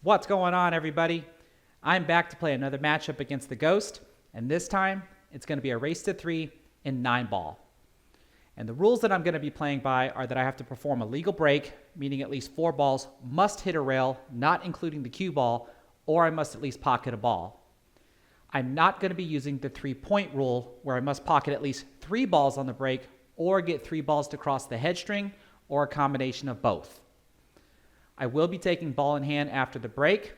What's going on, everybody? I'm back to play another matchup against the Ghost, and this time it's going to be a race to 3 in 9-ball. And the rules that I'm going to be playing by are that I have to perform a legal break, meaning at least 4 balls must hit a rail, not including the cue ball, or I must at least pocket a ball. I'm not going to be using the 3-point rule, where I must pocket at least 3 balls on the break, or get 3 balls to cross the head string, or a combination of both. I will be taking ball in hand after the break,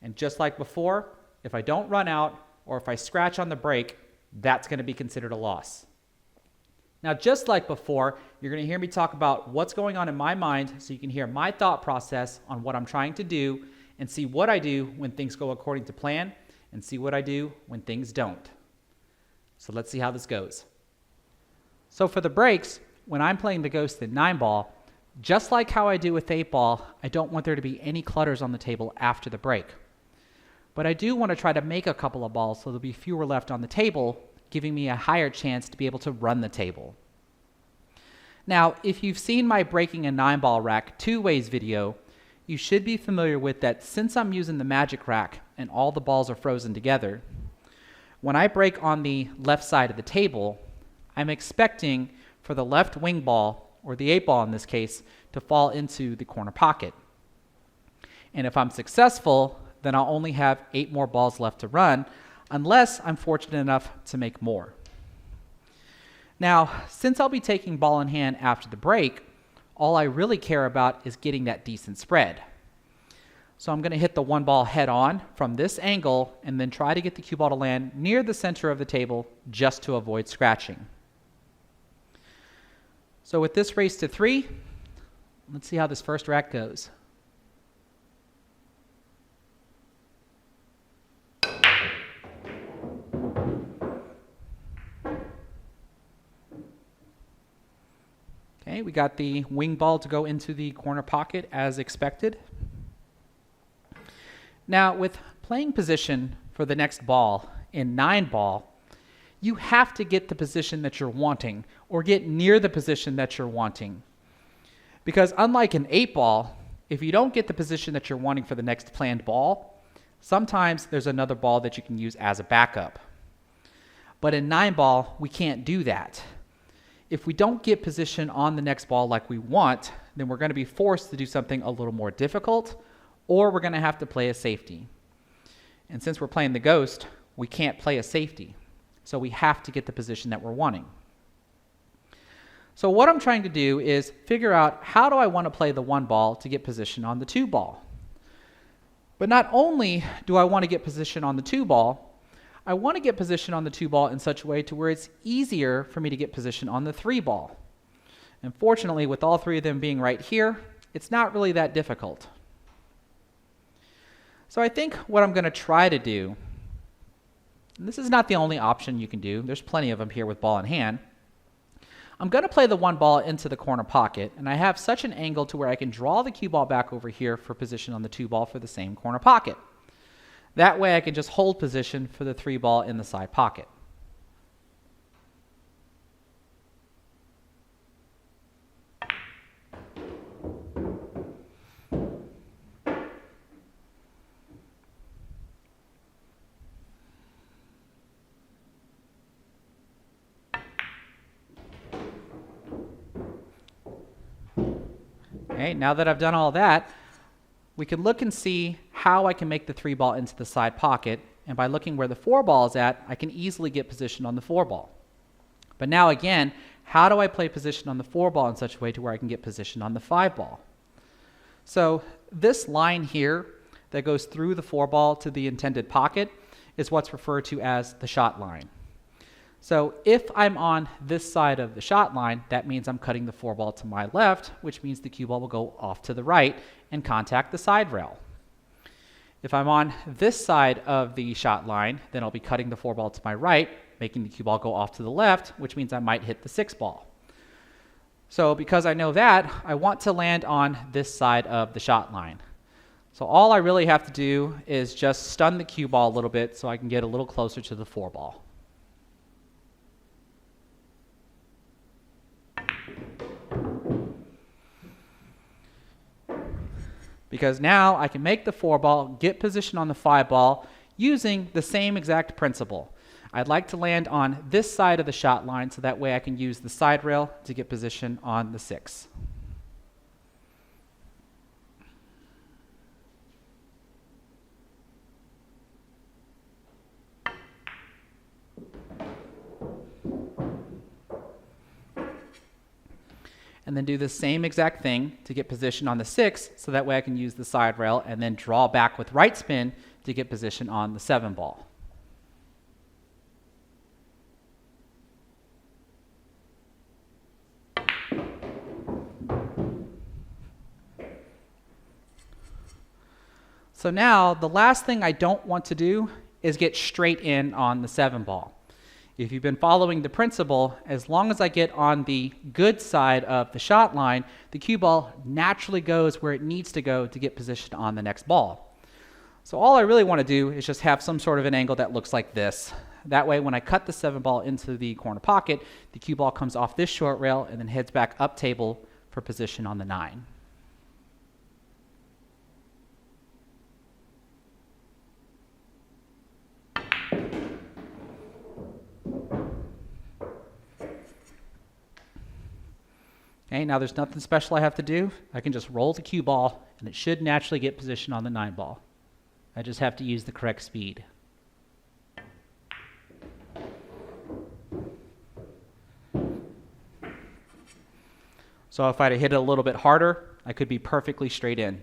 and just like before, if I don't run out or if I scratch on the break, that's going to be considered a loss. Now, just like before, you're going to hear me talk about what's going on in my mind so you can hear my thought process on what I'm trying to do and see what I do when things go according to plan and see what I do when things don't. So let's see how this goes. So for the breaks, when I'm playing the Ghost in 9-ball, just like how I do with 8-ball, I don't want there to be any clutters on the table after the break. But I do want to try to make a couple of balls so there'll be fewer left on the table, giving me a higher chance to be able to run the table. Now, if you've seen my breaking a 9-ball rack 2 ways video, you should be familiar with that since I'm using the magic rack and all the balls are frozen together, when I break on the left side of the table, I'm expecting for the left wing ball, or the 8-ball in this case, to fall into the corner pocket. And if I'm successful, then I'll only have 8 more balls left to run, unless I'm fortunate enough to make more. Now, since I'll be taking ball in hand after the break, all I really care about is getting that decent spread. So I'm going to hit the 1 ball head on from this angle and then try to get the cue ball to land near the center of the table just to avoid scratching. So with this race to 3, let's see how this first rack goes. Okay, we got the wing ball to go into the corner pocket as expected. Now, with playing position for the next ball in 9-ball, you have to get the position that you're wanting or get near the position that you're wanting. Because unlike an 8-ball, if you don't get the position that you're wanting for the next planned ball, sometimes there's another ball that you can use as a backup. But in 9-ball, we can't do that. If we don't get position on the next ball like we want, then we're going to be forced to do something a little more difficult, or we're going to have to play a safety. And since we're playing the Ghost, we can't play a safety. So we have to get the position that we're wanting. So what I'm trying to do is figure out how do I want to play the 1 ball to get position on the 2 ball. But not only do I want to get position on the 2 ball, I want to get position on the 2 ball in such a way to where it's easier for me to get position on the 3 ball. And fortunately, with all 3 of them being right here, it's not really that difficult. So I think what I'm going to try to do, and this is not the only option you can do, there's plenty of them here with ball in hand. I'm going to play the 1 ball into the corner pocket, and I have such an angle to where I can draw the cue ball back over here for position on the 2 ball for the same corner pocket. That way I can just hold position for the 3 ball in the side pocket. Okay, now that I've done all that, we can look and see how I can make the 3 ball into the side pocket, and by looking where the 4 ball is at, I can easily get position on the 4 ball. But now again, how do I play position on the 4 ball in such a way to where I can get position on the 5 ball? So this line here that goes through the 4 ball to the intended pocket is what's referred to as the shot line. So if I'm on this side of the shot line, that means I'm cutting the 4 ball to my left, which means the cue ball will go off to the right and contact the side rail. If I'm on this side of the shot line, then I'll be cutting the 4 ball to my right, making the cue ball go off to the left, which means I might hit the 6 ball. So because I know that, I want to land on this side of the shot line. So all I really have to do is just stun the cue ball a little bit so I can get a little closer to the 4 ball. because now I can make the 4 ball, get position on the 5 ball using the same exact principle. I'd like to land on this side of the shot line so that way I can use the side rail to get position on the 6. And then do the same exact thing to get position on the 6 so that way I can use the side rail and then draw back with right spin to get position on the 7 ball. So now the last thing I don't want to do is get straight in on the 7 ball. If you've been following the principle, as long as I get on the good side of the shot line, the cue ball naturally goes where it needs to go to get position on the next ball. So all I really want to do is just have some sort of an angle that looks like this. That way when I cut the 7 ball into the corner pocket, the cue ball comes off this short rail and then heads back up table for position on the 9. Okay, now there's nothing special I have to do. I can just roll the cue ball and it should naturally get position on the 9 ball. I just have to use the correct speed. So if I'd hit it a little bit harder, I could be perfectly straight in.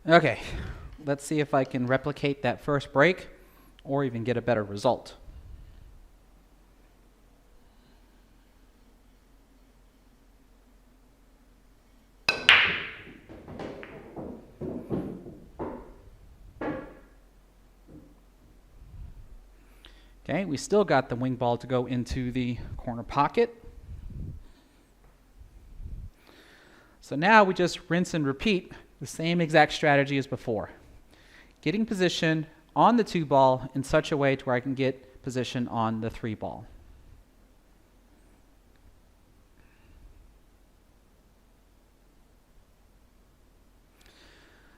Okay, let's see if I can replicate that first break or even get a better result. Okay, we still got the wing ball to go into the corner pocket. So now we just rinse and repeat the same exact strategy as before. Getting position on the 2 ball in such a way to where I can get position on the 3 ball.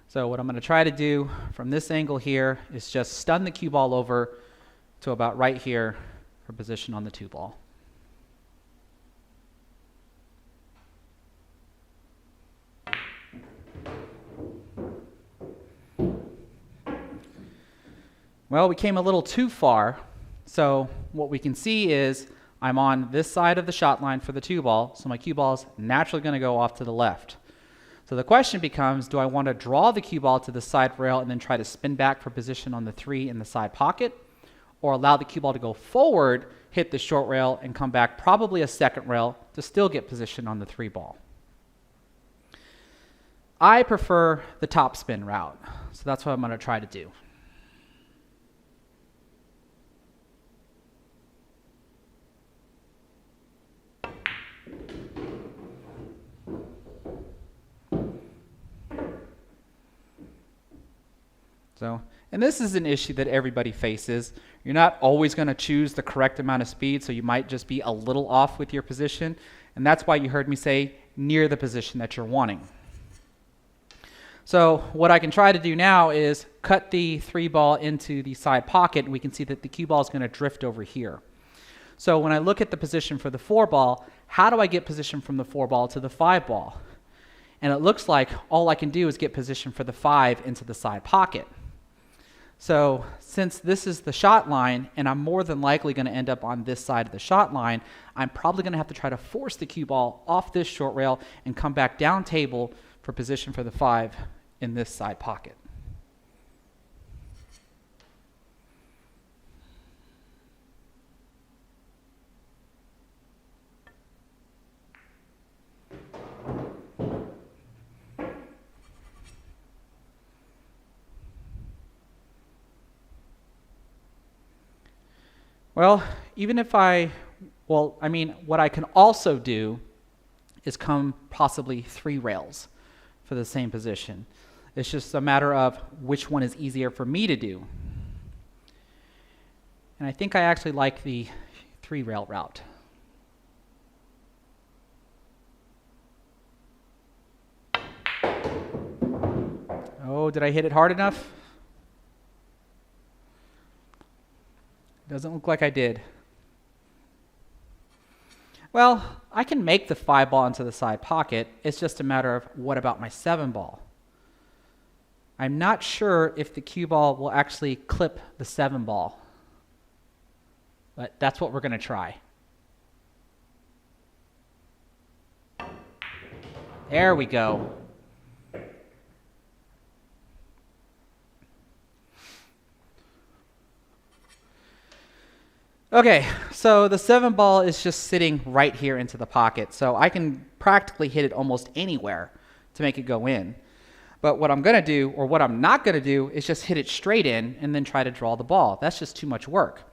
So what I'm going to try to do from this angle here is just stun the cue ball over to about right here for position on the 2 ball. Well, we came a little too far, so what we can see is I'm on this side of the shot line for the 2 ball, so my cue ball is naturally going to go off to the left. So the question becomes, do I want to draw the cue ball to the side rail and then try to spin back for position on the 3 in the side pocket, or allow the cue ball to go forward, hit the short rail, and come back probably a second rail to still get position on the 3 ball? I prefer the top spin route, so that's what I'm going to try to do. And this is an issue that everybody faces. You're not always going to choose the correct amount of speed, so you might just be a little off with your position, and that's why you heard me say near the position that you're wanting. So what I can try to do now is cut the 3 ball into the side pocket, and we can see that the cue ball is going to drift over here. So when I look at the position for the 4 ball, how do I get position from the 4 ball to the 5 ball? And it looks like all I can do is get position for the 5 into the side pocket. So since this is the shot line, and I'm more than likely going to end up on this side of the shot line, I'm probably going to have to try to force the cue ball off this short rail and come back down table for position for the 5 in this side pocket. Well, even if what I can also do is come possibly 3 rails for the same position. It's just a matter of which one is easier for me to do. And I think I actually like the 3 rail route. Oh, did I hit it hard enough? Doesn't look like I did. Well, I can make the 5 ball into the side pocket. It's just a matter of what about my 7 ball? I'm not sure if the cue ball will actually clip the 7 ball, but that's what we're going to try. There we go. Okay, so the 7 ball is just sitting right here into the pocket, so I can practically hit it almost anywhere to make it go in. But what I'm going to do, or what I'm not going to do, is just hit it straight in and then try to draw the ball. That's just too much work.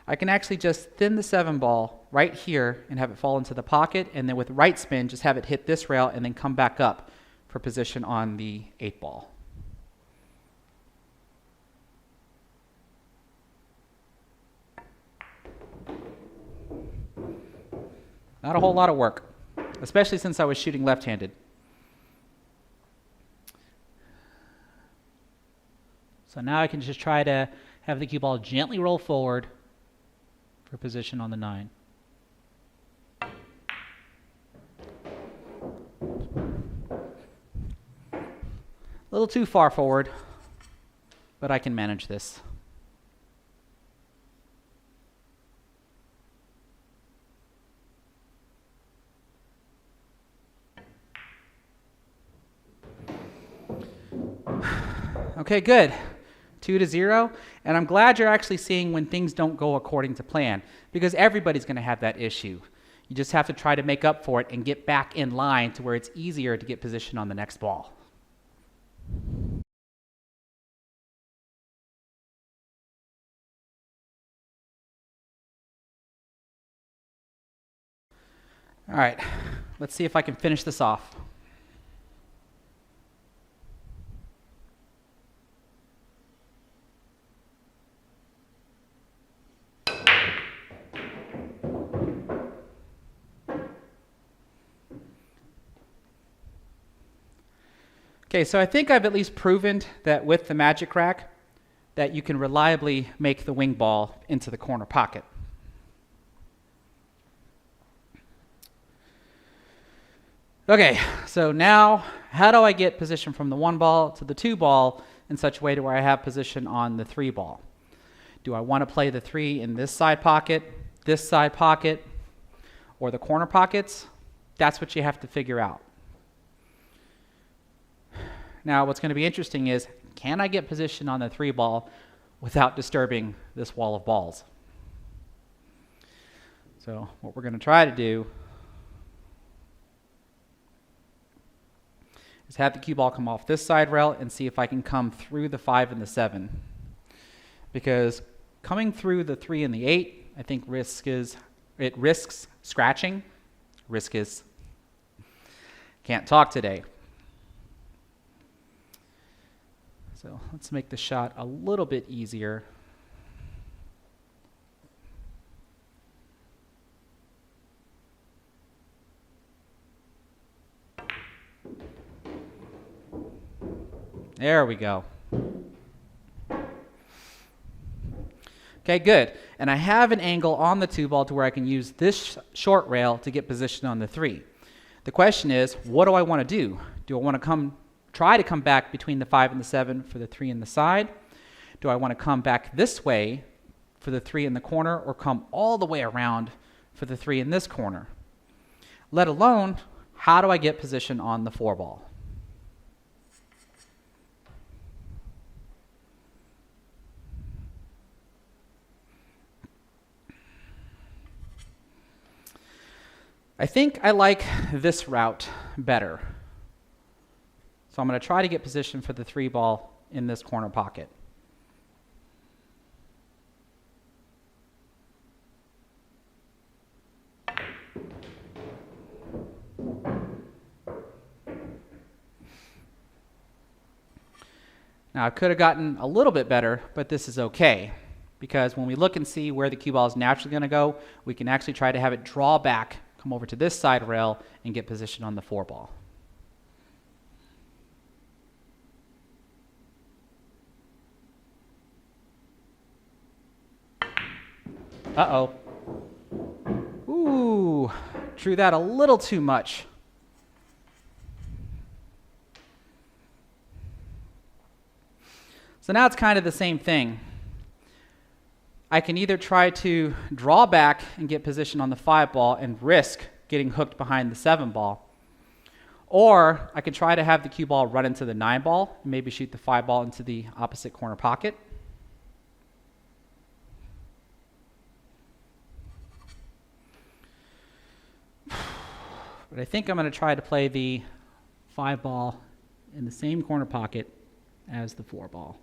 I can actually just thin the 7 ball right here and have it fall into the pocket, and then with right spin, just have it hit this rail and then come back up for position on the 8 ball. Not a whole lot of work, especially since I was shooting left-handed. So now I can just try to have the cue ball gently roll forward for position on the 9. A little too far forward, but I can manage this. Okay, good. 2-0, and I'm glad you're actually seeing when things don't go according to plan, because everybody's going to have that issue. You just have to try to make up for it and get back in line to where it's easier to get position on the next ball. All right, let's see if I can finish this off. Okay, so I think I've at least proven that with the magic rack that you can reliably make the wing ball into the corner pocket. Okay, so now how do I get position from the 1 ball to the 2 ball in such a way to where I have position on the 3 ball? Do I want to play the 3 in this side pocket, or the corner pockets? That's what you have to figure out. Now, what's going to be interesting is, can I get position on the 3 ball without disturbing this wall of balls? So what we're going to try to do is have the cue ball come off this side rail and see if I can come through the 5 and the 7. Because coming through the 3 and the 8, I think it risks scratching. Can't talk today. So let's make the shot a little bit easier. There we go. Okay, good. And I have an angle on the 2 ball to where I can use this short rail to get position on the 3. The question is, what do I want to do? Do I want to try to come back between the 5 and the 7 for the 3 in the side? Do I want to come back this way for the 3 in the corner, or come all the way around for the 3 in this corner? Let alone, how do I get position on the 4 ball? I think I like this route better. So I'm going to try to get position for the 3 ball in this corner pocket. Now I could have gotten a little bit better, but this is okay. Because when we look and see where the cue ball is naturally going to go, we can actually try to have it draw back, come over to this side rail, and get position on the 4 ball. Uh-oh. Ooh, drew that a little too much. So now it's kind of the same thing. I can either try to draw back and get position on the 5 ball and risk getting hooked behind the 7 ball. Or I could try to have the cue ball run into the 9 ball and maybe shoot the 5 ball into the opposite corner pocket. But I think I'm going to try to play the 5 ball in the same corner pocket as the 4 ball.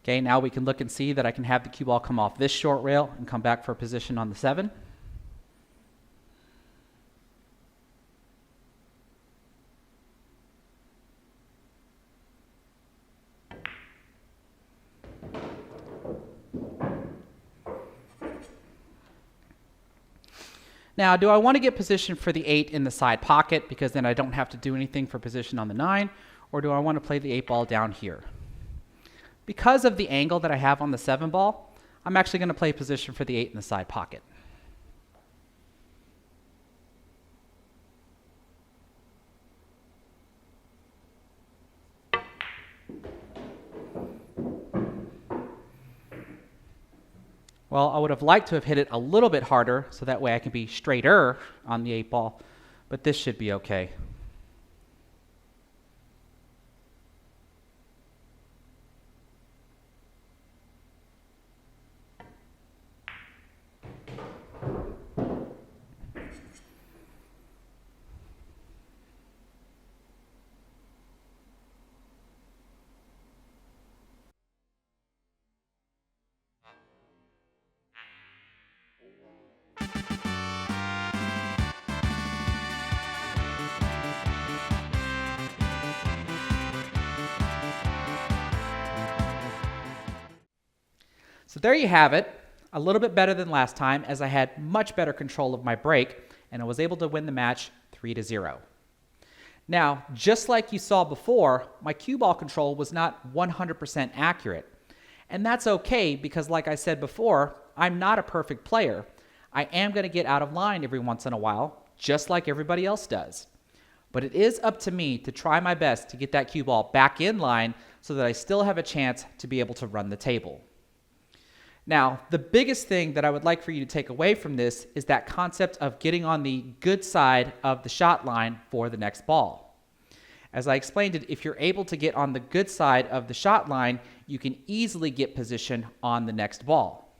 Okay, now we can look and see that I can have the cue ball come off this short rail and come back for a position on the 7. Now, do I want to get position for the 8 in the side pocket because then I don't have to do anything for position on the 9, or do I want to play the 8 ball down here? Because of the angle that I have on the 7 ball, I'm actually going to play position for the 8 in the side pocket. Well, I would have liked to have hit it a little bit harder so that way I can be straighter on the 8 ball, but this should be okay. So there you have it, a little bit better than last time as I had much better control of my break and I was able to win the match 3-0. Now, just like you saw before, my cue ball control was not 100% accurate. And that's okay because like I said before, I'm not a perfect player. I am going to get out of line every once in a while, just like everybody else does. But it is up to me to try my best to get that cue ball back in line so that I still have a chance to be able to run the table. Now, the biggest thing that I would like for you to take away from this is that concept of getting on the good side of the shot line for the next ball. As I explained it, if you're able to get on the good side of the shot line, you can easily get position on the next ball.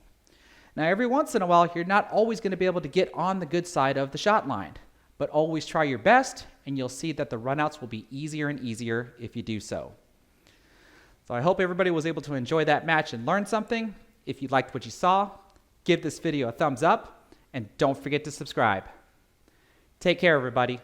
Now, every once in a while, you're not always going to be able to get on the good side of the shot line, but always try your best, and you'll see that the runouts will be easier and easier if you do so. So I hope everybody was able to enjoy that match and learn something. If you liked what you saw, give this video a thumbs up, and don't forget to subscribe. Take care, everybody.